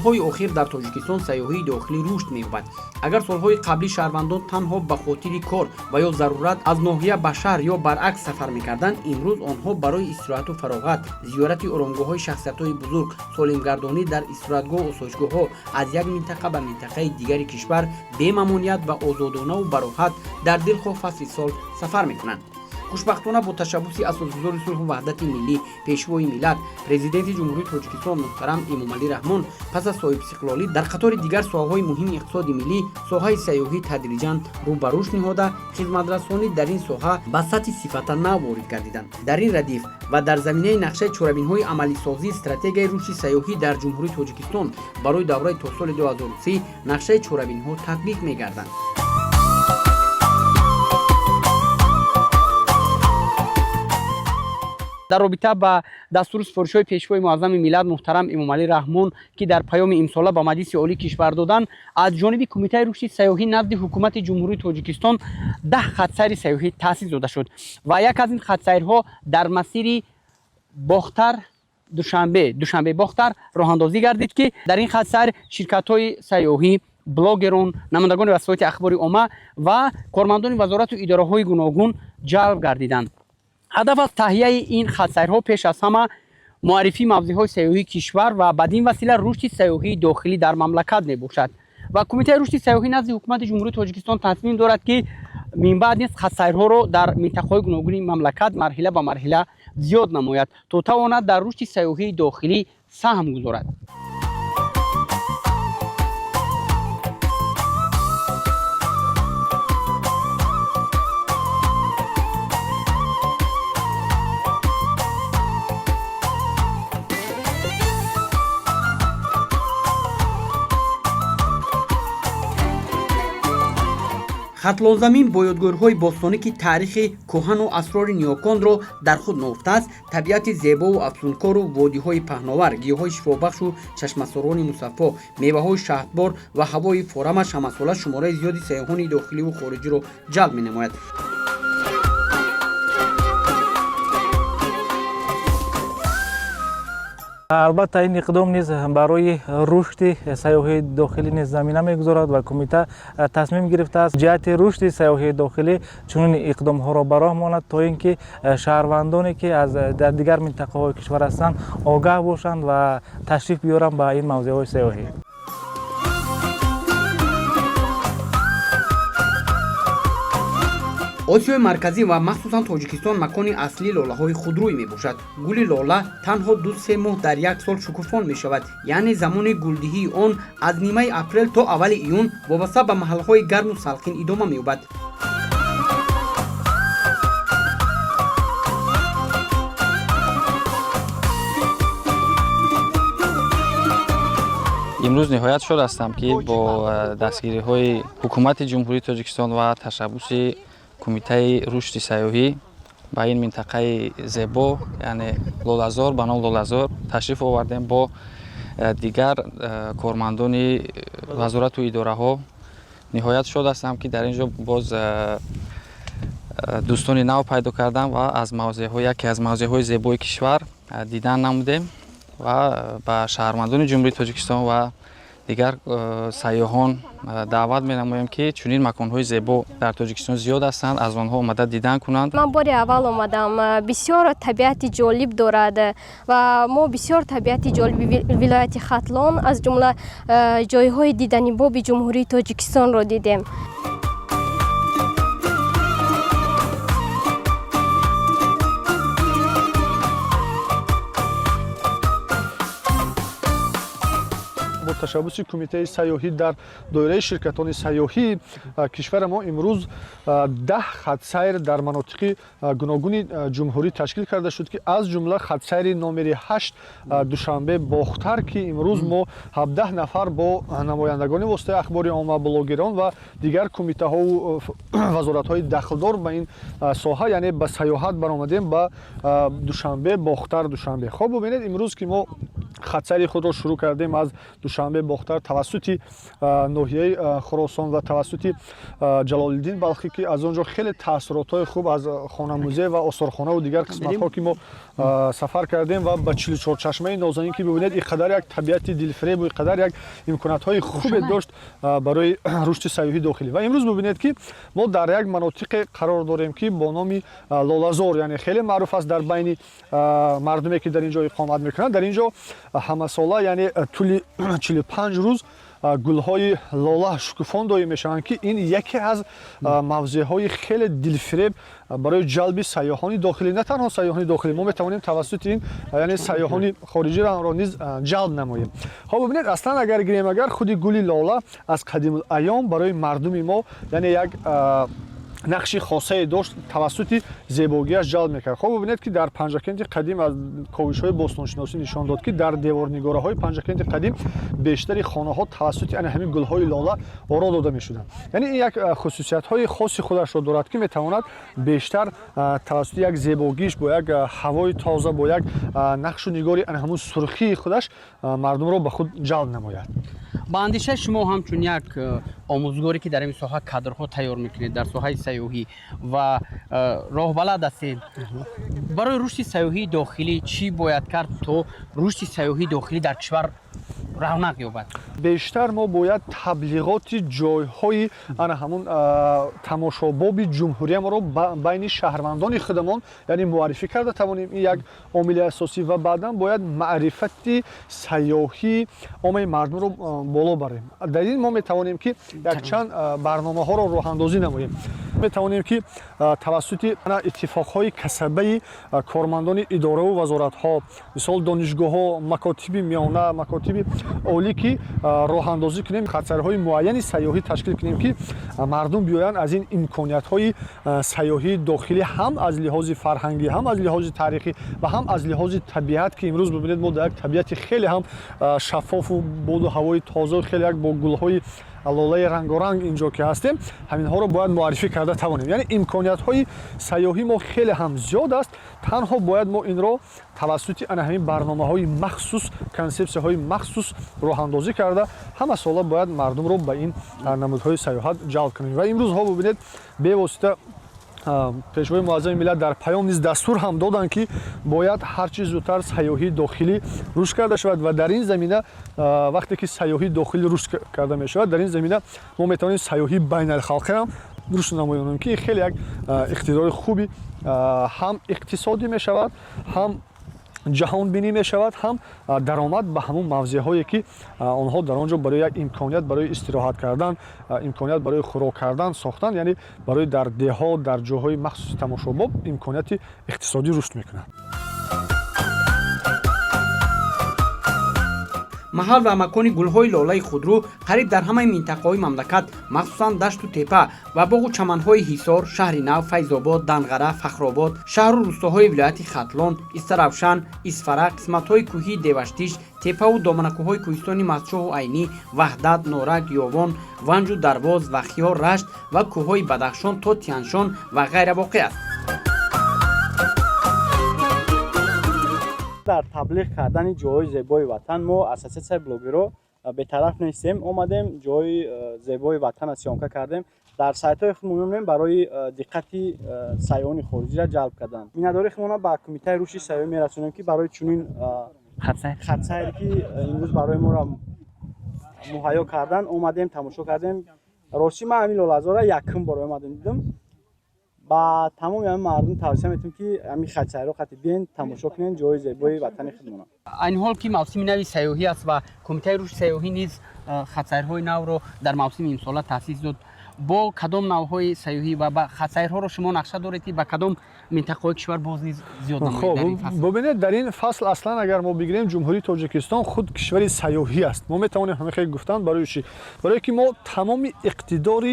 солҳои охир дар тоҷикистон сайёҳии дохилӣ рушд меёбад. Агар солҳои қаблӣ шаҳрвандон танҳо ба хотири кор ва ё зарурат аз ноҳия ба шаҳр ё баръакс сафар мекарданд, имрӯз онҳо барои истироҳату фароғат, зиёрати оромгоҳҳои шахсиятҳои бузург, солимгардонӣ дар истироҳатгоҳ осоишгоҳҳо аз як минтақа ба минтақаи дигари кишвар бемамоният ва озодонаву бароҳат дар дилхоҳ фасли сол сафар мекунанд. хушбахтона бо ташаббуси асосгузори сулҳу ваҳдати миллӣ, пешвои миллат, президенти ҷумҳурии Тоҷикистон муҳтарам Эмомалӣ Раҳмон пас аз соҳибистиқлолӣ дар қатори дигар соҳаҳои муҳими иқтисоди миллӣ, соҳаи сайёҳӣ тадриҷан рӯ ба рушд ниҳода, хизматрасонӣ дар ин соҳа ба сатҳи сифата нав ворид гардиданд. Дар ин радиф ва дар заминаи нақшаи чорабинҳои амалисозии стратегияи рушди сайёҳӣ дар ҷумҳурии Тоҷикистон барои давраи то соли 2030 нақшаи чорабинҳо татбиқ мегарданд. дар робита ба дастури супоришҳои пешвои муаззами миллат муҳтарам Эмомалӣ Раҳмон ки дар паёми имсола ба Маҷлиси олии кишвар доданд, аз ҷониби Кумитаи рушди сайёҳӣ назди ҳукумати ҷумҳурии Тоҷикистон 10 хатсайри сайёҳӣ таъсис дода шуд ва як аз ин хатсайрҳо дар масири Бохтар Душанбе Бохтар роҳандозӣ гардид ки дар ин хатсайр ширкатҳои сайёҳӣ, блогерон, намояндагони васоити ахбори омма ва кормандони вазорату идораҳои гуногун ҷалб гардиданд. ҳадаф аз таҳияи ин хатсайрҳо пеш аз ҳама муаррифии мавзеъҳои сайёҳии кишвар ва бадин васила рушди сайёҳии дохилӣ дар мамлакат мебошад ва Кумитаи рушди сайёҳӣ назди ҳукумати ҷумҳурии Тоҷикистон тасмим дорад ки минбаъд низ хатсайрҳоро дар минтақаҳои гуногуни мамлакат марҳила ба марҳила зиёд намояд, то тавонад дар рушди сайёҳии дохилӣ саҳм гузорад. хатлонзамин бо ёдгорҳои бостонӣ ки таърихи кӯҳану асрори ниёконро дар худ нохтааст, табиати зебову афсункору водиҳои паҳновар, гиёҳҳои шифобахшу чашмасорони мусаффо, меваҳои шаҳдбор ва ҳавои форамаш ҳамасола шумораи зиёди сайёҳони дохиливу хориҷиро ҷалб менамояд. албатта ин иқдом низ барои рушди сайёҳии дохилӣ низ замина мегузорад ва кумита тасмим гирифтааст ҷиҳати рушди сайёҳии дохилӣ чунин иқдомҳоро ба роҳ монад, то ин ки шаҳрвандоне ки дар дигар минтақаҳои кишвар ҳастанд огаҳ бошанд ва ташриф биёранд ба ин мавзеъҳои сайёҳӣ. осиёи марказӣ ва махсусан Тоҷикистон макони аслии лолаҳои худрӯй мебошад. гули лола танҳо 2-3 моҳ дар як сол шукуфон мешавад, яъне замони гулдиҳии он аз нимаи апрел то аввали июн вобаста ба маҳалҳои гарму салқин идома меёбад. имрӯз ниҳоят шуд ҳастам ки бо дастгириҳои ҳукумати ҷумҳурии Тоҷикистон ва ташаббуси Кумитаи рушди сайёҳӣ ба ин минтақаи зебо, яъне Лолазор, ба ном Лолазор ташриф овардем бо дигар кормандони вазорату идораҳо. ниҳоят шуд ҳастам ки дар ин ҷо боз дӯстони нав пайдо кардам ва аз яке аз мавзеъҳои зебои кишвар дидан намудем ва ба шаҳрвандони ҷумҳурии Тоҷикистон ва дигар сайёҳон даъват менамоем ки чунин маконҳои зебо дар Тоҷикистон зиёд ҳастанд, аз онҳо омада дидан кунанд. ман бори аввал омадам, бисёр табиати ҷолиб дорад ва мо бисёр табиати ҷолиби вилояти Хатлон аз ҷумла ҷойҳои диданибоби ҷумҳурии Тоҷикистонро дидем. бо ташаббуси Кумитаи сайёҳӣ дар доираи ширкатони сайёҳӣ кишвари мо имрӯз 10 хатсайр дар манотиқи гуногуни ҷумҳурӣ ташкил карда шуд ки аз ҷумла хатсайри номери 8 Душанбе Бохтар ки имрӯз мо 17 нафар бо намояндагони воситаи ахбори омма, блогерон ва дигар кумитаҳову вазоратҳои дахлдор ба ин соҳа, яъне ба сайёҳат баромадем ба Душанбе Бохтар Душанбе. хоб бубинед имрӯз ки мо хатсайри худро шурӯъ кардем аз душанбе бохтар тавассути ноҳияи хуросон ва тавассути ҷалолиддин балхӣ ки аз он ҷо хеле таъссуротҳои хуб аз хонамузей ва осорхонаву дигар қисматҳо ки мо сафар кардем ва ба 44чашмаи нозанин ки бибинед ин қадар як табиати дилфиребу ин қадар як имкониятҳои хубе дошт барои рушди сайёҳии дохилӣ. Ва имрӯз бибинед ки мо дар як манотиқе қарор дорем ки бо номи лолазор, яъне хеле маъруф аст дар байни мардуме ки дар ин ҷо иқомат мекунанд. Дар ин ҷо ҳамасола, яъне тӯли 45 рӯз гулҳои лола шукуфон доим мешаванд ки ин яке аз мавзеъҳои хеле дилфиреб барои ҷалби сайёҳони дохилӣ, на танҳо сайёҳони дохилӣ, мо метавонем тавассути ин яъне сайёҳони хориҷиро низ ҷалб намоем. Ҳо бибинед, аслан агар гирем, агар худи гули лола аз қадимулайём барои мардуми мо яъне як нақши хосае дошт, тавассути зебогиаш ҷалб мекард. Хоб бибинед ки дар панҷакенти қадим аз ковишҳои бостоншиносӣ нишон дод ки дар деворнигораҳои панҷакенти қадим бештари хонаҳо тавассути ана ҳамин гулҳои лола оро дода мешуданд. Яъне ин як хусусиятҳои хоси худашро дорад ки метавонад бештар тавассути як зебогиш бо як ҳавои тоза, бо як нақшу нигори ана ҳамун сурхии худаш мардумро ба худ ҷалб намояд. ба андешаи шумо ҳамчун як омӯзгоре ки дар ин соҳа кадрҳо тайёр мекунед дар соҳаи сайёҳӣ ва роҳбалад ҳастед, барои рушди сайёҳии дохилӣ чӣ бояд кард то рушди сайёҳии дохилӣ дар кишвар равнақ ёбад? бештар мо бояд таблиғоти ҷойҳои ана ҳамун тамошобоби ҷумҳуриямро байни шаҳрвандони худамон яъне муаррифӣ карда тавонем. ин як омили асосӣ ва баъдан бояд маърифати сайёҳии оммаи мардумро боло барем. дар ин мо метавонем ки якчанд барномаҳоро роҳандозӣ намоем. метавонем ки тавассути иттифоқҳои касабаи кормандони иdoраву вазоратҳо, мисол донишгоҳҳо, макотиби миёна, макотиби олӣ ки роҳандозӣ кунем, хатсайрҳои муайяни сайёҳӣ ташкил кунем ки мардум биёянд аз ин имкониятҳои сайёҳии дохилӣ ҳам аз лиҳози фарҳангӣ, ҳам аз лиҳози таърихӣ ва ҳам аз лиҳози табиат ки имрӯз бибинед мо дар як табиати хеле ҳам шаффофу боду ҳавои тоза хеле як бо гулҳои лолаи рангоранг ин ҷо ки ҳастем, ҳаминҳоро бояд муаррифӣ карда тавонем. Яъне имкониятҳои сайёҳӣ мо хеле ҳам зиёд аст, танҳо бояд мо инро тавассути ана ҳамин барномаҳои махсус, консепсияҳои махсус роҳандозӣ карда ҳама сола бояд мардумро ба ин намудҳои сайёҳат ҷалб кунем. Ва имрӯзҳо бибинед бевосита пешвои муаззами миллат дар паём низ дастур ҳам доданд ки бояд ҳарчи зудтар сайёҳии дохилӣ рушд карда шавад ва дар ин замина вақте ки сайёҳии дохилӣ рушд карда мешавад, дар ин замина мо метавонем сайёҳии байналхалқиам рушд намоёнем ки хеле як иқтидори хуби ҳам иқтисодӣ мешавад, ҳам ҷаҳонбинӣ мешавад, ҳам даромад ба ҳамун мавзеъҳое ки онҳо дар он ҷо барои як имконият барои истироҳат кардан, имконият барои хӯрок кардан сохтан, яъне барои дар деҳот, дар ҷойҳои махсуси тамошобоб имконияти иқтисодӣ рушд мекунад. маҳал ва макони гулҳои лолаи худрӯ қариб дар ҳамаи минтақаҳои мамлакат, махсусан дашту тепа ва боғу чаманҳои ҳисор, шаҳри нав, файзобод, данғара, фахробод, шаҳру рӯстаҳои вилояти хатлон, истаравшан, исфара, қисматҳои кӯҳии деваштиш, тепаву доманакӯҳҳои кӯҳистони мастчоҳу айнӣ, ваҳдат, норак, ёвон, ванҷу дарвоз, вахиёр, рашт ва кӯҳҳои бадахшон то тианшон ва ғайра воқеъ аст. дар таблиғ кардани ҷойҳои зебои ватан мо ассотсиатсияи блогерҳо бетараф нестем. омадем ҷойи зебои ватанро сиёмка кардем. дар сайтҳои худмон мебинем барои диққати сайёҳони хориҷиро ҷалб кардан. миннатдории худмонро ба кумитаи рушди сайёҳӣ мерасонем ки барои чунин хатсайре ки имрӯз барои моро муҳайё кардан омадем тамошо кардем. рости ман ҳамин лолазора якум бор омадем дидам. ба тамоми ҳамин мардум тавсия метавонем ки ҳамин хатсайрҳо қати биен тамошо кунен ҷойи зебои ватани худмона. айни ҳол ки мавсими нави сайёҳӣ аст ва кумитаи рушди сайёҳӣ низ хатсайрҳои навро дар мавсими имсола таъсис дод. бо кадом навъҳои сайёҳӣ ва ба хатсайрҳоро шумо нақша доред ки ба кадом минтақаҳои кишвар боз низ зиёд намоед дар ин фасл? бибинед, дар ин фасл аслан агар мо бигирем ҷумҳурии тоҷикистон худ кишвари сайёҳӣ аст. мо метавонем ҳамихел гуфтан барои чӣ? барое ки мо тамоми иқтидори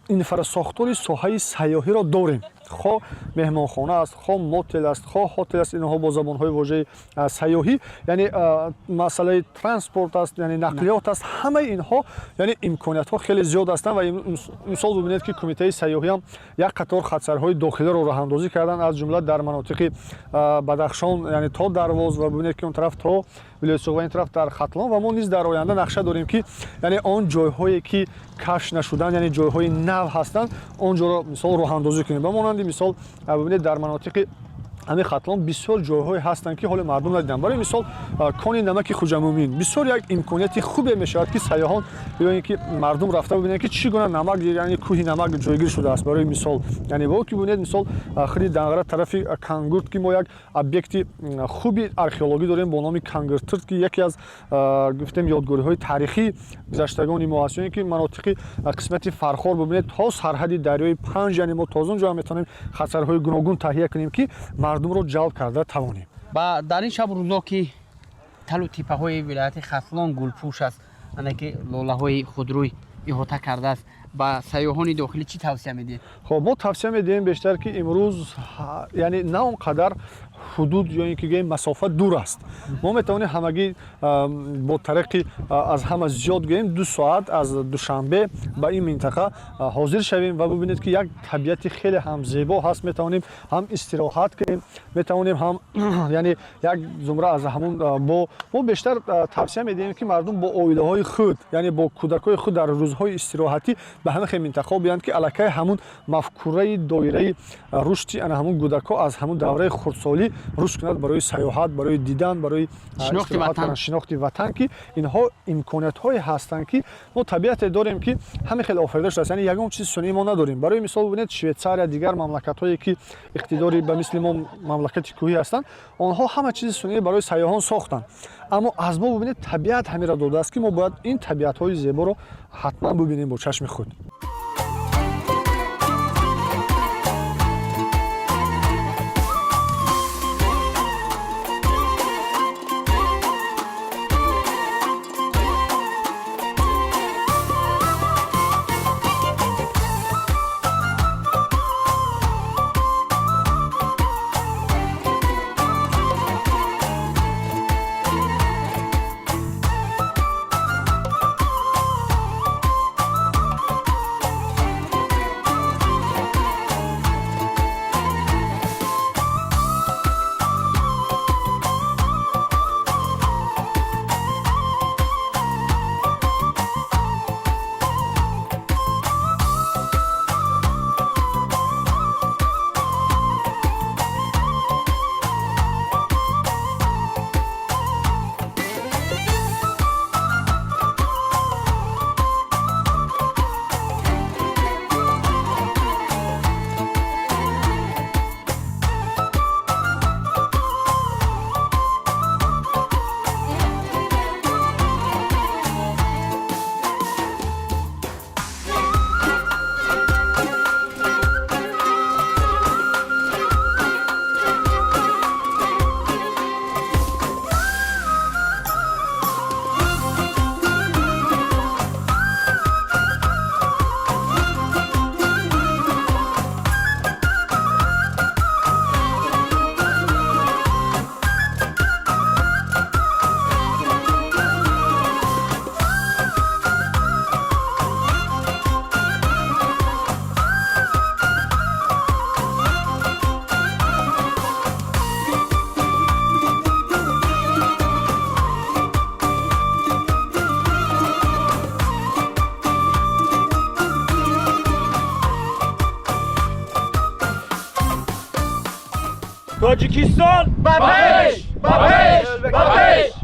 инфрасохтори соҳаи сайёҳиро дорем. хо меҳмонхона аст, хо мотел аст, хо ҳотел аст, инҳо бо забонҳои воҷаи сайёҳӣ, яъне масъалаи транспорт аст, яъне нақлиёт аст, ҳамаи инҳо яъне имкониятҳо хеле зиёд ҳастанд ва имсол бибинед ки кумитаи сайёҳӣ ҳам як қатор хатсайрҳои дохилиро роҳандозӣ карданд, аз ҷумла дар манотиқи Бадахшон, яъне то Дарвоз ва бибинед ки он тараф то вилояти Суғба, ин тараф дар Хатлон, ва мо низ дар оянда нақша дорем ки яъне он ҷойҳое ки кашф нашуданд, яъне ҷойҳои нав ҳастанд, он ҷоро мисол роҳандозӣ кунем. Ба монанди мисол бибинед дар манотиқи ҳамин Хатлон бисёр ҷойҳое ҳастанд ки ҳоли мардум надиданд. Барои мисол кони намаки Хуҷамумин бисёр як имконияти хубе мешавад ки сайёҳон биёянд ки мардум рафта бибинанд ки чӣ гуна намак, яъне кӯҳи намак ҷойгир шудааст. Барои мисол яъне во ки бибинед мисол хирди Дангара тарафи Кангурт ки мо як объекти хуби археологӣ дорем бо номи Кангуртирт ки яке аз гуфтем ёдгориҳои таърихии гузаштагони мо аст. Яъне ки манотиқи қисмати Фархор бибинед то сарҳади дарёи Панҷ, яъне мо то аз он ҷо ҳам метавонем хатсайрҳои гуногун таҳия кунем ки мардумро ҷалб карда тавонем. ба дар ин шаб рӯзо ки талу типпаҳои вилояти Хатлон гулпӯш аст, ана ки лолаҳои худрӯй иҳота кардааст, ба сайёҳони дохилӣ чӣ тавсия медиҳед? хоб мо тавсия медиҳем бештар ки имрӯз яъне на он қадар ҳудуд ё ин ки гӯем масофа дур аст. Мо метавонем ҳамагӣ бо тариқи аз ҳама зиёд гӯем 2 соат аз Душанбе ба ин минтақа ҳозир шавем ва бибинед ки як табиати хеле ҳам зебо ҳаст. Метавонем ҳам истироҳат кунем, метавонем ҳам яъне як зумра аз ҳамон мо бештар тавсия медиҳем ки мардум бо оилаҳои худ, яъне бо кӯдакҳои худ дар рӯзҳои истироҳатӣ ба ҳамин хел минтақаҳо биёянд ки аллакай ҳамун мафкураи доираи рушди ана ҳамун кӯдакҳо аз ҳамун давраи хурдсолӣ рушд кунад барои сайёҳат, барои дидан, барои шинохти ватан, ки инҳо имкониятҳое ҳастанд ки мо табиате дорем ки ҳамин хел офарида шудааст. Яъне ягон чизи сунъӣ мо надорем. Барои мисол бибинед Швейтсария, дигар мамлакатҳое ки иқтидори ба мисли мо мамлакати кӯҳӣ ҳастанд, онҳо ҳама чизи сунъӣ барои сайёҳон сохтанд. Аммо аз мо бибинед табиат ҳамира додааст ки мо бояд ин табиатҳои зеборо ҳатман бибинем бо чашми худ. Tacikistan! Babeş! Babeş! Babeş!